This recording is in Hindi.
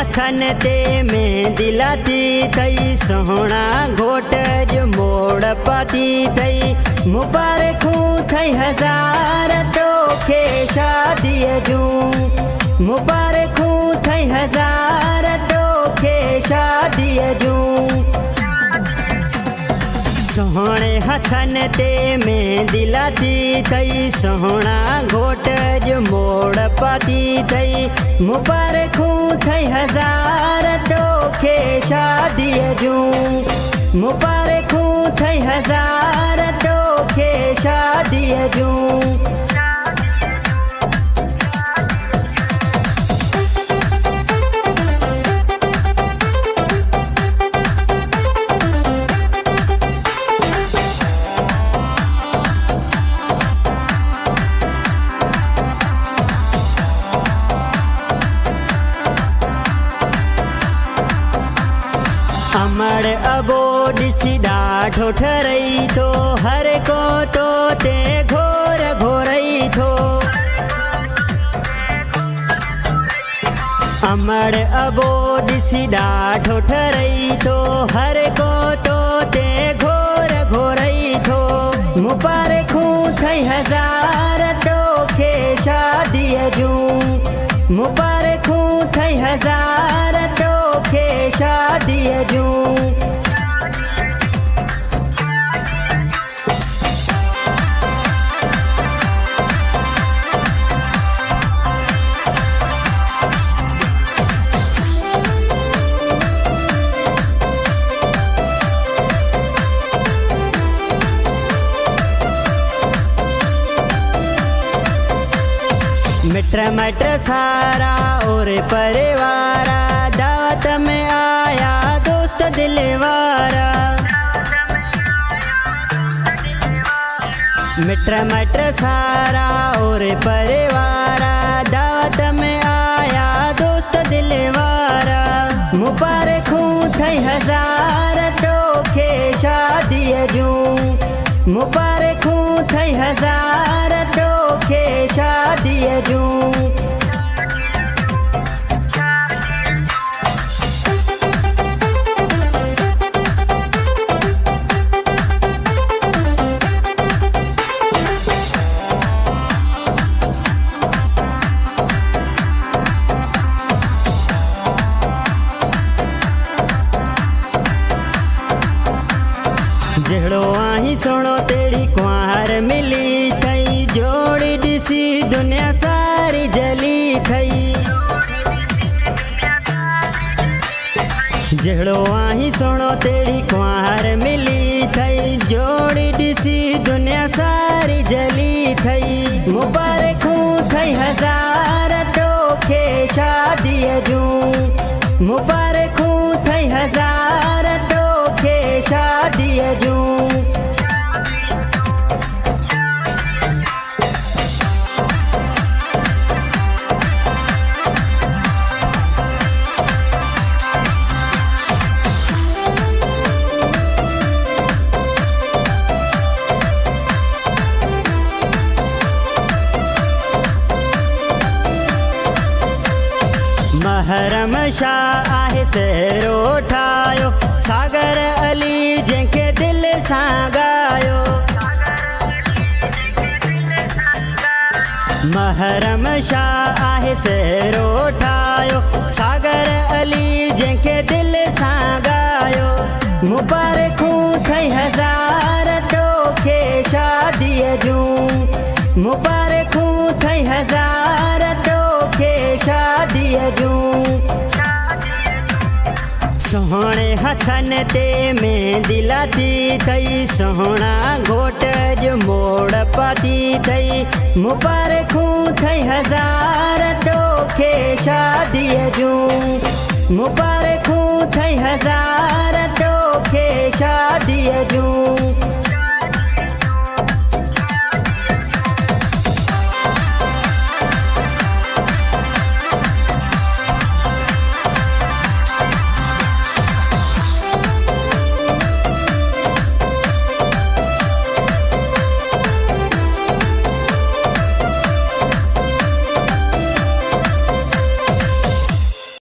हथन ते मेहंदी लाती थई सोहना घोट जो मोड़ पाती थई मुबारकूं थई हजार तोखे शादी जूं मुबारकूं थई हजार तोखे शादी जूं सोहणे हथन ते मेहंदी लाती थई सोहना घोट जो मोड़ पाती थई मुबारकूं थई हजार तोखे शादी जूं मुबारकूं थई हजार तोखे शादी जूं अमड़ अबो ॾिसी ॾाढो ठरई थो हर को तो ते घोर घोरई थो अमड़ अबो ॾिसी ॾाढो ठरई थो हर को तो ते घोर घोरई थो मुबारकूं थई हजार तोखे शादी जूं मुबारकूं थई हजार तोखे शादी जूं मित्र मट सारा और परिवारा दावत में आया दोस्त दिलवारा मित्र मट सारा और परिवारा दावत में आया दोस्त दिलवारा मुबारकूं थई हजार तोखे शादी जूं मुबारकूं थई हजार तोखे शादी जूं जहिड़ो आहीं सोणो तेड़ी कुंवार मिली थई जोड़ी ॾिसी दुनिया सारी जली थई जहिड़ो आहीं सोणो तेड़ी कुंवार मिली थई जोड़ी ॾिसी दुनिया सारी जली थई मुबारकूं थई हजार तोखे शादी जूं मुबारकूं थई हजार तोखे शादी जूं महरम शाह आहे सहरो ठायो सागर अली जंहिंखे दिल सां गायो महरम शाह आहे सहरो ठायो सागर अली जंहिंखे दिल सां गायो मुबारकूं थई हजार तोखे शादी जूं मुबारकूं थई हजार तोखे शादी जूं सोहणे हथन ते मेहंदी लाती थई सोहना घोट जो मोड़ पाती थई मुबारकूं थई हजार तोखे शादी जूं मुबारकूं थई हजार तोखे शादी जूं